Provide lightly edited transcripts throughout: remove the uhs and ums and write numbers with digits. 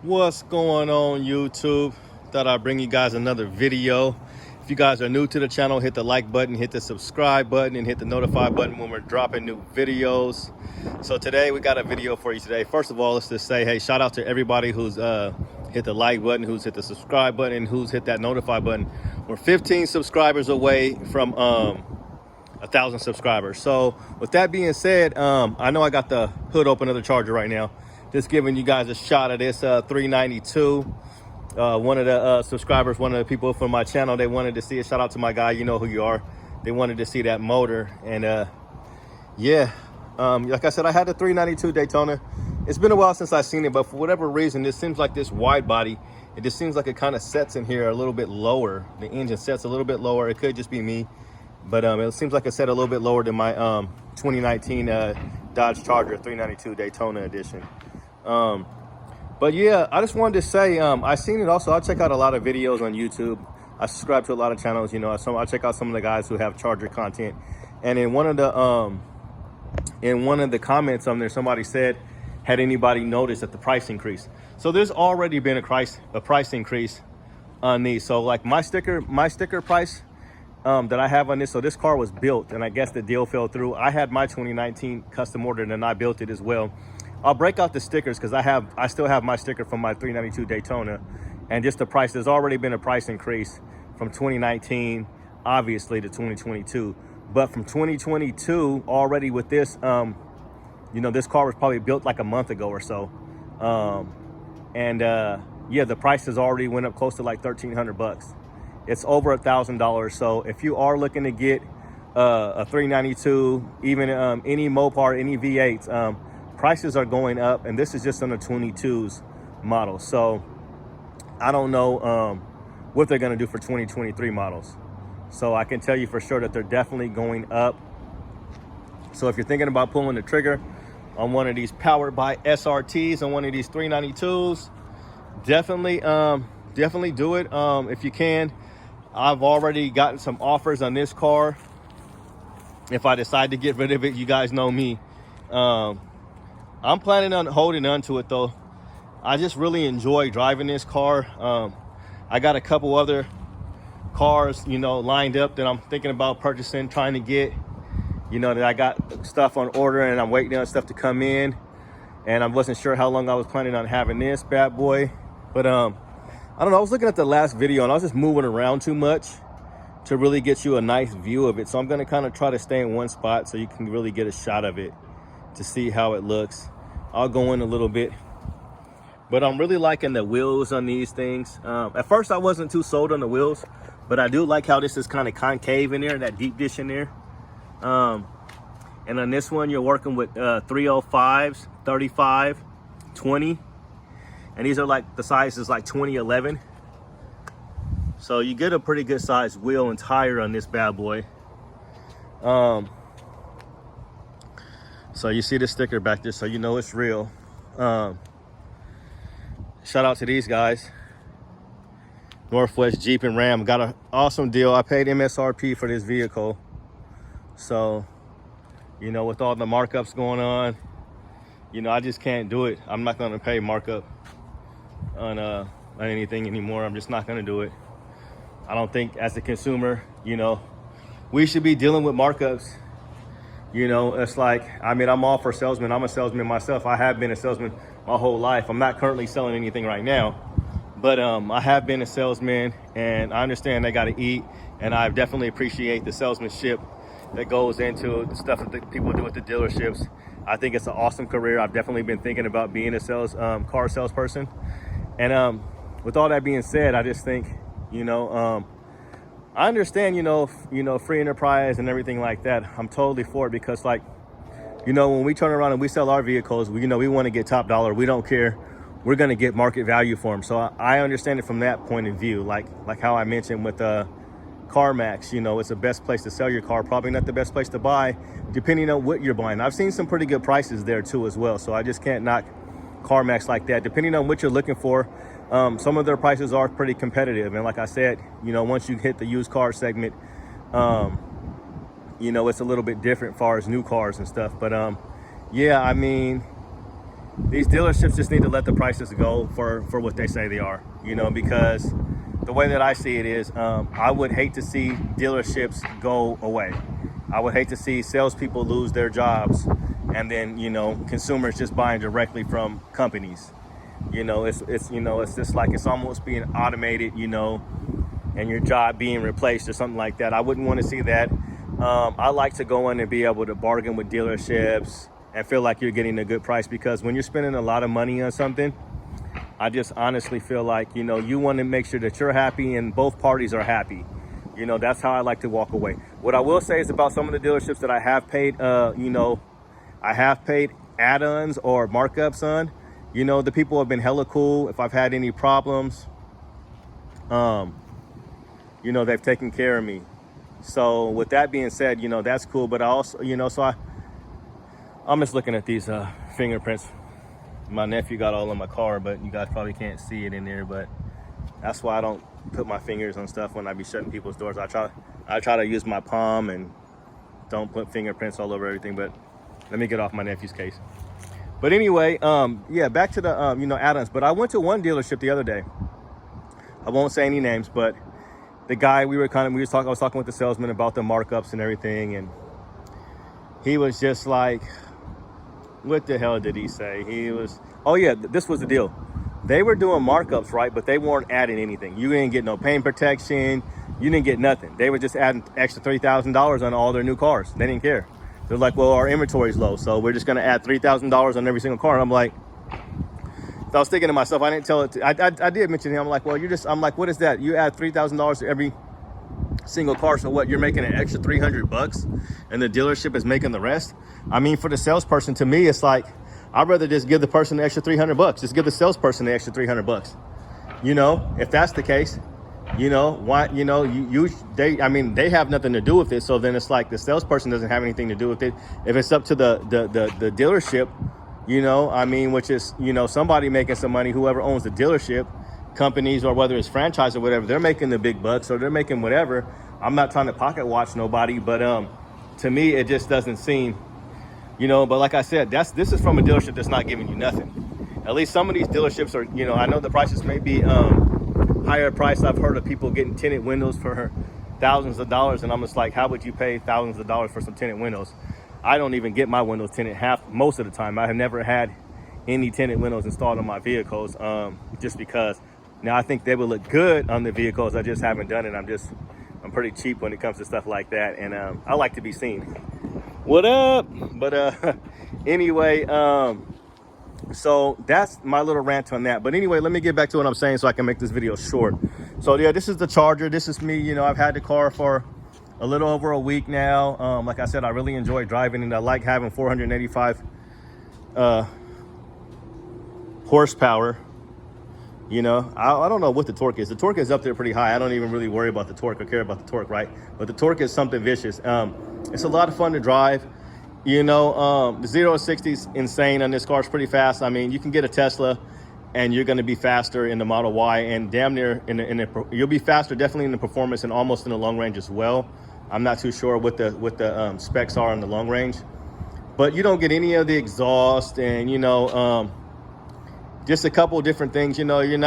What's going on, YouTube? Thought I'd bring you guys another video. If you guys are new to the channel, hit the like button, hit the subscribe button, and hit the notify button when we're dropping new videos. So today we got a video for you today. First of all, let's just say, hey, shout out to everybody who's hit the like button, who's hit the subscribe button, who's hit that notify button. We're 15 subscribers away from 1,000 subscribers. So with that being said, I know I got the hood open of the Charger right now. Just giving you guys a shot of this 392. One of the subscribers, one of the people from my channel, they wanted to see it. Shout out to my guy, you know who you are. They wanted to see that motor. And yeah, like I said, I had the 392 Daytona. It's been a while since I've seen it, but for whatever reason, this seems like this wide body, it just seems like it kind of sets in here a little bit lower. The engine sets a little bit lower. It could just be me, but it seems like it set a little bit lower than my 2019 Dodge Charger 392 Daytona edition. But yeah, I just wanted to say, I seen it also. I check out a lot of videos on YouTube. I subscribe to a lot of channels, you know. I check out some of the guys who have Charger content. And in one of the comments on there, somebody said, had anybody noticed that the price increase? So there's already been a price increase on these. So like my sticker price that I have on this. So this car was built, and I guess the deal fell through. I had my 2019 custom ordered, and I built it as well. I'll break out the stickers because I still have my sticker from my 392 Daytona, and just the price. There's already been a price increase from 2019, obviously, to 2022. But from 2022, already with this, you know, this car was probably built like a month ago or so, yeah, the price has already went up close to like $1,300. It's over $1,000. So if you are looking to get a 392, even any Mopar, any V8s. Prices are going up, and this is just on the 22s model. So I don't know what they're going to do for 2023 models. So I can tell you for sure that they're definitely going up. So if you're thinking about pulling the trigger on one of these powered by SRTs, on one of these 392s, definitely do it if you can. I've already gotten some offers on this car. If I decide to get rid of it, you guys know me. I'm planning on holding on to it though. I just really enjoy driving this car. I got a couple other cars, you know, lined up that I'm thinking about purchasing, trying to get, you know, that I got stuff on order and I'm waiting on stuff to come in. And I wasn't sure how long I was planning on having this bad boy. But I don't know, I was looking at the last video and I was just moving around too much to really get you a nice view of it. So I'm gonna kind of try to stay in one spot so you can really get a shot of it to see how it looks. I'll go in a little bit, but I'm really liking the wheels on these things. At first I wasn't too sold on the wheels, but I do like how this is kind of concave in there, that deep dish in there. And on this one you're working with 305s, 35, 20, and these are like, the size is like 2011. So you get a pretty good sized wheel and tire on this bad boy. So you see the sticker back there, so you know it's real. Shout out to these guys, Northwest Jeep and Ram. Got an awesome deal. I paid MSRP for this vehicle. So, you know, with all the markups going on, you know, I just can't do it. I'm not gonna pay markup on anything anymore. I'm just not gonna do it. I don't think as a consumer, you know, we should be dealing with markups. You know, it's like, I mean, I'm all for salesmen. I'm a salesman myself. I have been a salesman my whole life. I'm not currently selling anything right now, but I have been a salesman, and I understand they got to eat, and I definitely appreciate the salesmanship that goes into the stuff that the people do at the dealerships. I think it's an awesome career. I've definitely been thinking about being a car salesperson. And with all that being said, I just think, you know, I understand, you know, free enterprise and everything like that. I'm totally for it because, like, you know, when we turn around and we sell our vehicles, we want to get top dollar. We don't care. We're going to get market value for them. So I understand it from that point of view. Like how I mentioned with CarMax, you know, it's the best place to sell your car. Probably not the best place to buy, depending on what you're buying. I've seen some pretty good prices there too as well. So I just can't knock CarMax like that. Depending on what you're looking for, some of their prices are pretty competitive. And like I said, you know, once you hit the used car segment, you know, it's a little bit different as far as new cars and stuff. But yeah, I mean, these dealerships just need to let the prices go for what they say they are, you know, because the way that I see it is, I would hate to see dealerships go away. I would hate to see salespeople lose their jobs and then, you know, consumers just buying directly from companies. You know, it's just like it's almost being automated, you know, and your job being replaced or something like that. I wouldn't want to see that. I like to go in and be able to bargain with dealerships and feel like you're getting a good price, because when you're spending a lot of money on something, I just honestly feel like, you know, you want to make sure that you're happy and both parties are happy. You know, that's how I like to walk away. What I will say is about some of the dealerships that I have paid, you know, I have paid add-ons or markups on, you know, the people have been hella cool. If I've had any problems, you know, they've taken care of me. So with that being said, you know, that's cool. But I also, you know, so I'm just looking at these fingerprints. My nephew got all in my car, but you guys probably can't see it in there. But that's why I don't put my fingers on stuff when I be shutting people's doors. I try to use my palm and don't put fingerprints all over everything. But let me get off my nephew's case. But anyway, yeah, back to the you know, add-ons. But I went to one dealership the other day. I won't say any names, but the guy I was talking with the salesman about the markups and everything, and he was just like, what the hell did he say? He was, oh yeah, this was the deal. They were doing markups, right? But they weren't adding anything. You didn't get no paint protection. You didn't get nothing. They were just adding extra $3,000 on all their new cars. They didn't care. They're like, well, our inventory is low, so we're just going to add $3,000 on every single car. And I'm like, so I was thinking to myself, I didn't tell it. I did mention him. I'm like, well, I'm like, what is that? You add $3,000 to every single car. So what? You're making an extra $300, and the dealership is making the rest. I mean, for the salesperson, to me, it's like, I'd rather just give the person the extra $300. Just give the salesperson the extra $300. You know, if that's the case, you know, why, you know, I mean, they have nothing to do with it. So then it's like the salesperson doesn't have anything to do with it. If it's up to the dealership, you know, I mean, which is, you know, somebody making some money, whoever owns the dealership, companies, or whether it's franchise or whatever, they're making the big bucks, or they're making whatever. I'm not trying to pocket watch nobody, but to me, it just doesn't seem, you know, but like I said, this is from a dealership that's not giving you nothing. At least some of these dealerships are, you know, I know the prices may be higher price. I've heard of people getting tinted windows for thousands of dollars, and I'm just like, how would you pay thousands of dollars for some tinted windows? I don't even get my windows tinted most of the time. I have never had any tinted windows installed on my vehicles, just because. Now I think they would look good on the vehicles. I just haven't done it. I'm pretty cheap when it comes to stuff like that, and I like to be seen. What up? But anyway, so that's my little rant on that. But anyway, let me get back to what I'm saying so I can make this video short. So yeah, this is the Charger. This is me. You know, I've had the car for a little over a week now. Like I said, I really enjoy driving, and I like having 485 horsepower. You know, I don't know what the torque is. The torque is up there pretty high. I don't even really worry about the torque or care about the torque, right? But the torque is something vicious. It's a lot of fun to drive. You know, the 0 to 60 is insane on this car. It's pretty fast. I mean, you can get a Tesla and you're going to be faster in the Model Y, and damn near you'll be faster definitely in the performance and almost in the long range as well. I'm not too sure what the specs are in the long range, but you don't get any of the exhaust, and you know, just a couple of different things. You know, you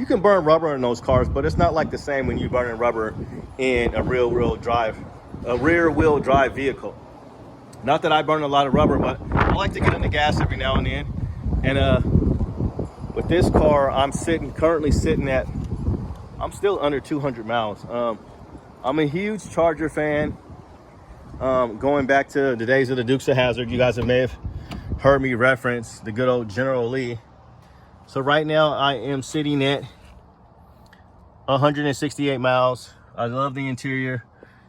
can burn rubber in those cars, but it's not like the same when you burn rubber in a rear wheel drive vehicle. Not that I burn a lot of rubber, but I like to get in the gas every now and then. And with this car, I'm currently sitting at, I'm still under 200 miles. I'm a huge Charger fan. Going back to the days of the Dukes of Hazzard, you guys may have heard me reference the good old General Lee. So right now I am sitting at 168 miles. I love the interior.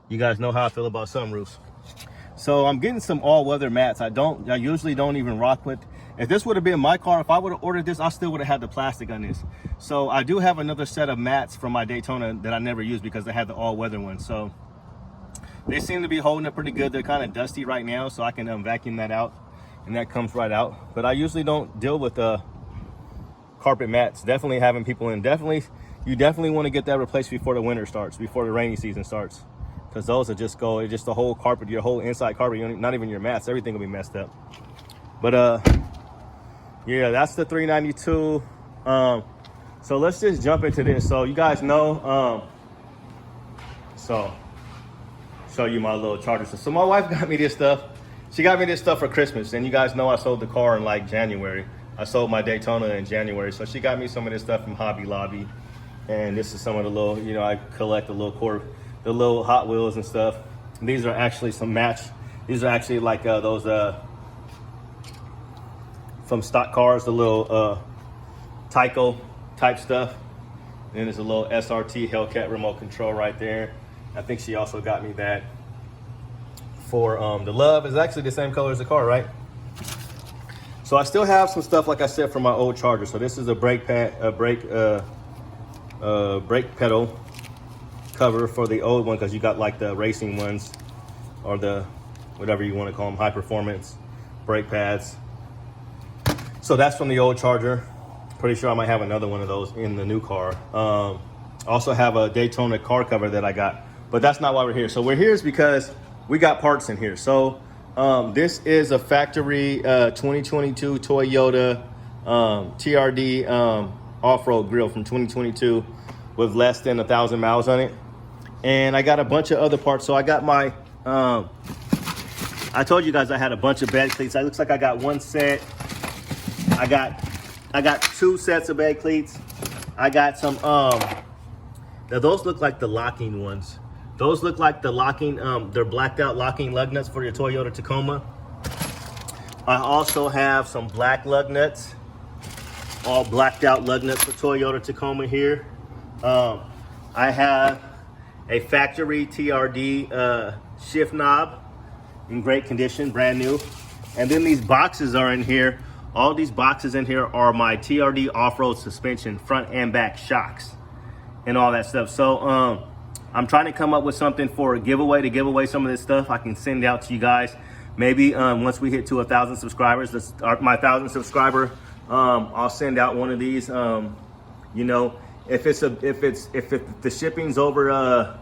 You guys know how I feel about sunroofs. So I'm getting some all-weather mats. I usually don't even rock with. If this would have been my car, if I would have ordered this, I still would have had the plastic on this. So I do have another set of mats from my Daytona that I never used because they had the all-weather one. So they seem to be holding up pretty good. They're kind of dusty right now, so I can vacuum that out, and that comes right out. But I usually don't deal with carpet mats. Definitely having people in. You definitely want to get that replaced before the winter starts, before the rainy season starts, because those are just the whole carpet, your whole inside carpet, not even your mats, everything will be messed up. But Yeah, that's the 392. So let's just jump into this. So you guys know, so show you my little Charger. So my wife got me this stuff. She got me this stuff for Christmas, and you guys know I sold the car in like January. I sold my Daytona in January, so she got me some of this stuff from Hobby Lobby, and this is some of the little, you know, I collect the little Hot Wheels and stuff. And these are actually some match. These are actually like those from stock cars, the little Tacom type stuff. And then there's a little SRT Hellcat remote control right there. I think she also got me that for the Love. It's actually the same color as the car, right? So I still have some stuff, like I said, from my old Charger. So this is a brake pedal cover for the old one, because you got like the racing ones, or the whatever you want to call them, high performance brake pads. So that's from the old Charger. Pretty sure I might have another one of those in the new car. Also have a Daytona car cover that I got, but that's not why we're here. So we're here is because we got parts in here. So this is a factory 2022 Toyota TRD off-road grill from 2022 with less than 1,000 miles on it. And I got a bunch of other parts. So I got my, I told you guys I had a bunch of bed cleats. It looks like I got one set. I got 2 sets of bed cleats. I got some, now those look like the locking ones. Those look like the locking, they're blacked out locking lug nuts for your Toyota Tacoma. I also have some black lug nuts, all blacked out lug nuts for Toyota Tacoma here. I have a factory TRD shift knob in great condition, brand new. And then these boxes are in here. All these boxes in here are my TRD off-road suspension, front and back shocks and all that stuff. So I'm trying to come up with something for a giveaway, to give away some of this stuff I can send out to you guys. Maybe once we hit to 1,000 subscribers, my 1,000 subscriber, I'll send out one of these. You know, if the shipping's over,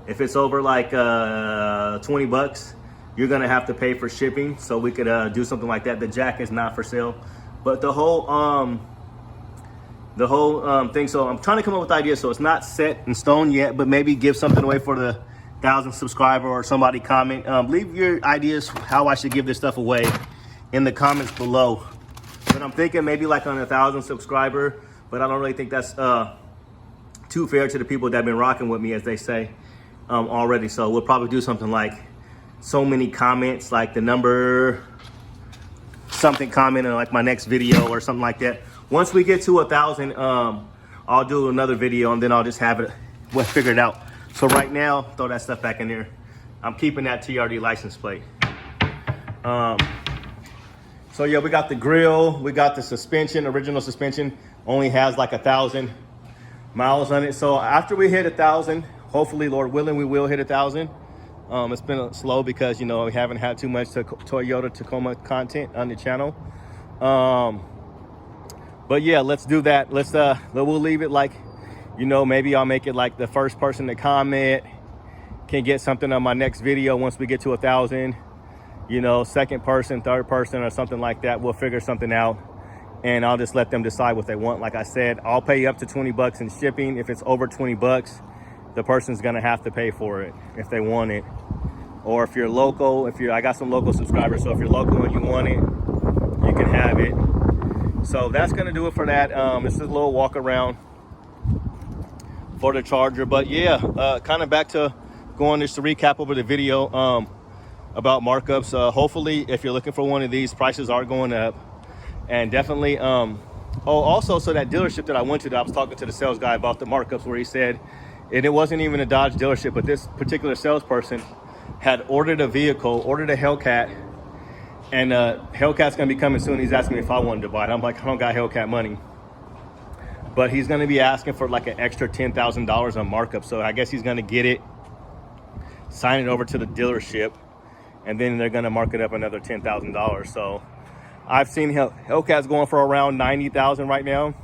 if it's over like 20 bucks, you're gonna have to pay for shipping. So we could do something like that. The jack is not for sale, but the whole thing. So I'm trying to come up with ideas. So it's not set in stone yet, but maybe give something away for the 1,000 subscriber, or somebody comment. Leave your ideas how I should give this stuff away in the comments below. But I'm thinking maybe like on 1,000 subscriber, but I don't really think that's too fair to the people that have been rocking with me, as they say, already. So we'll probably do something like so many comments, like the number something comment in like my next video or something like that. Once we get to 1,000, I'll do another video, and then I'll just have it figured out. So right now, throw that stuff back in there. I'm keeping that TRD license plate. So yeah, we got the grill, we got the suspension, original suspension, only has like 1,000 miles on it. So after we hit 1,000, hopefully, Lord willing, we will hit 1,000. It's been slow because, you know, we haven't had too much Toyota Tacoma content on the channel. But yeah, let's do that. We'll leave it like, you know, maybe I'll make it like the first person to comment can get something on my next video once we get to 1,000. You know, second person, third person, or something like that. We'll figure something out, and I'll just let them decide what they want. Like I said, I'll pay up to 20 bucks in shipping. If it's over 20 bucks, the person's gonna have to pay for it if they want it. Or if you're local, I got some local subscribers, so if you're local and you want it, you can have it. So that's gonna do it for that. It's just a little walk around for the Charger. But yeah, kind of back to going just to recap over the video about markups. Hopefully, if you're looking for one of these, prices are going up. And definitely, also, so that dealership that I went to, that I was talking to the sales guy about the markups, where he said, and it wasn't even a Dodge dealership, but this particular salesperson had ordered a vehicle, ordered a Hellcat, and Hellcat's gonna be coming soon. He's asking me if I wanted to buy it. I'm like, I don't got Hellcat money. But he's gonna be asking for like an extra $10,000 on markup. So I guess he's gonna get it, sign it over to the dealership, and then they're gonna mark it up another $10,000. So I've seen Hellcats going for around 90,000 right now.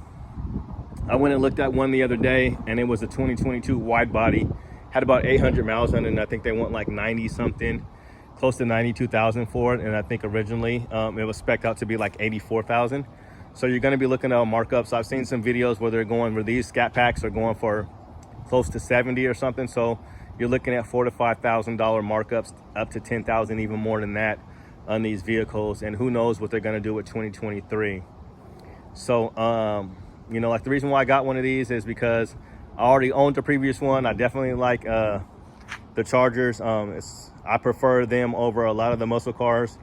I went and looked at one the other day, and it was a 2022 wide body, had about 800 miles on it, and I think they want like 90 something, close to 92,000 for it. And I think originally it was spec'd out to be like 84,000. So you're going to be looking at markups. I've seen some videos where these scat packs are going for close to 70 or something. So you're looking at $4,000 to $5,000 markups, up to 10,000, even more than that, on these vehicles. And who knows what they're going to do with 2023. So you know, like, the reason why I got one of these is because I already owned the previous one. I definitely like the Chargers. I prefer them over a lot of the muscle cars.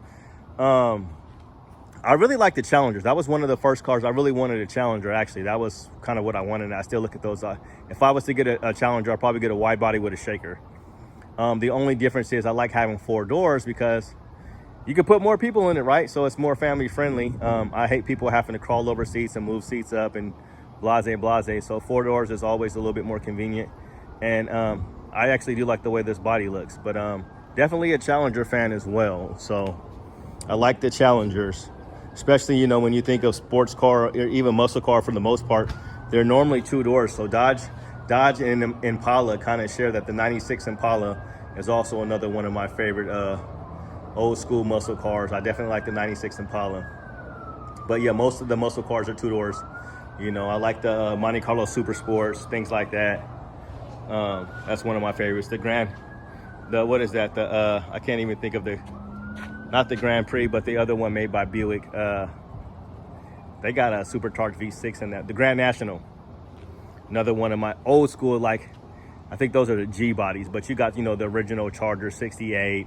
I really like the Challengers. That was one of the first cars I really wanted. A Challenger, actually. That was kind of what I wanted, and I still look at those. If I was to get a Challenger, I'd probably get a wide body with a shaker. The only difference is I like having 4 doors because you can put more people in it, right? So it's more family friendly. I hate people having to crawl over seats and move seats up and blase. So 4 doors is always a little bit more convenient. And I actually do like the way this body looks, but definitely a Challenger fan as well. So I like the Challengers, especially, you know, when you think of sports car or even muscle car. For the most part, they're normally 2 doors. So Dodge and Impala kind of share that. The 96 Impala is also another one of my favorite old school muscle cars. I definitely like the 96 Impala. But yeah, most of the muscle cars are 2 doors. You know, I like the Monte Carlo Super Sports, things like that. That's one of my favorites. What is that? I can't even think of not the Grand Prix, but the other one made by Buick. They got a supercharged V6 in that. The Grand National, another one of my old school, like, I think those are the G bodies, but you got, you know, the original Charger 68.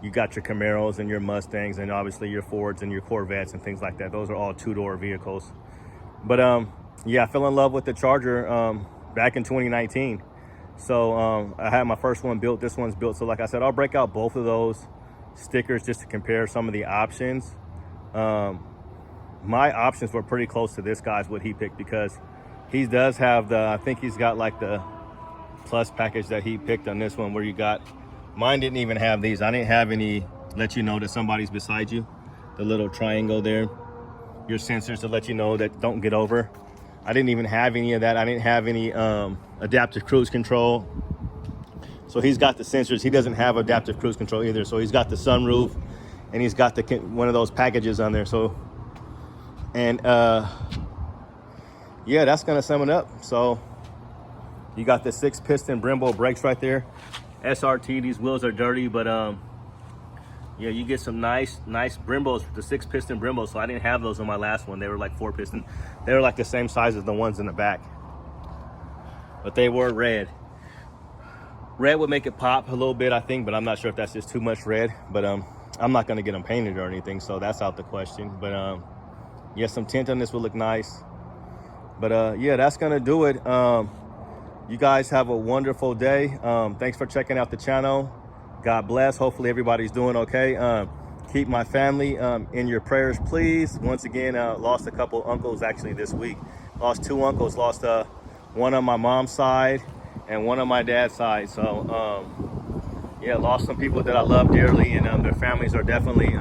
You got your Camaros and your Mustangs, and obviously your Fords and your Corvettes and things like that. Those are all 2-door vehicles. But yeah, I fell in love with the Charger back in 2019. So I had my first one built. This one's built. So like I said, I'll break out both of those stickers just to compare some of the options. My options were pretty close to this guy's, what he picked, because he does have I think he's got like the plus package that he picked on this one, where you got, mine didn't even have these. I didn't have any let you know that somebody's beside you, the little triangle there, your sensors to let you know that don't get over. I didn't even have any of that. I didn't have any adaptive cruise control. So he's got the sensors. He doesn't have adaptive cruise control either. So he's got the sunroof, and he's got one of those packages on there. So, and yeah, that's gonna sum it up. So you got the 6-piston Brembo brakes right there. SRT, these wheels are dirty, but yeah, you get some nice Brembos, the 6-piston Brembos. So I didn't have those on my last one. They were like 4-piston. They were like the same size as the ones in the back, but they were red. Red would make it pop a little bit, I think, but I'm not sure if that's just too much red. But I'm not gonna get them painted or anything, so that's out the question. But yeah, some tint on this would look nice. But yeah, that's gonna do it. You guys have a wonderful day. Thanks for checking out the channel. God bless. Hopefully everybody's doing okay. Keep my family in your prayers, please. Once again, lost a couple uncles actually this week. Lost 2 uncles. Lost one on my mom's side and one on my dad's side. So yeah, lost some people that I love dearly, and their families are definitely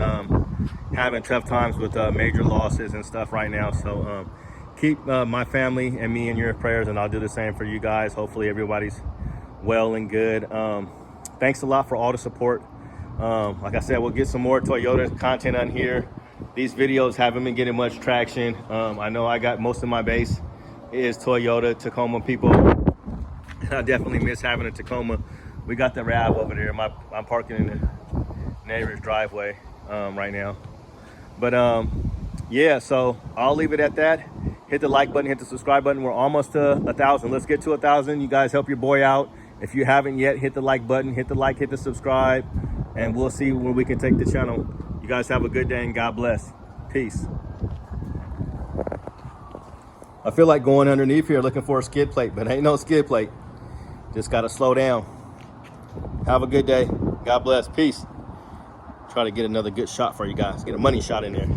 having tough times with major losses and stuff right now. So keep my family and me in your prayers, and I'll do the same for you guys. Hopefully everybody's well and good. Thanks a lot for all the support. Like I said, we'll get some more Toyota content on here. These videos haven't been getting much traction. I know I got most of my base is Toyota Tacoma people. I definitely miss having a Tacoma. We got the RAV over there. I'm parking in the neighbor's driveway right now. But yeah, so I'll leave it at that. Hit the like button, hit the subscribe button. We're almost to 1,000. Let's get to 1,000. You guys help your boy out. If you haven't yet, hit the like button, hit the like, hit the subscribe, and we'll see where we can take the channel. You guys have a good day, and God bless. Peace. I feel like going underneath here looking for a skid plate, but ain't no skid plate. Just gotta slow down. Have a good day. God bless. Peace. Try to get another good shot for you guys. Get a money shot in there.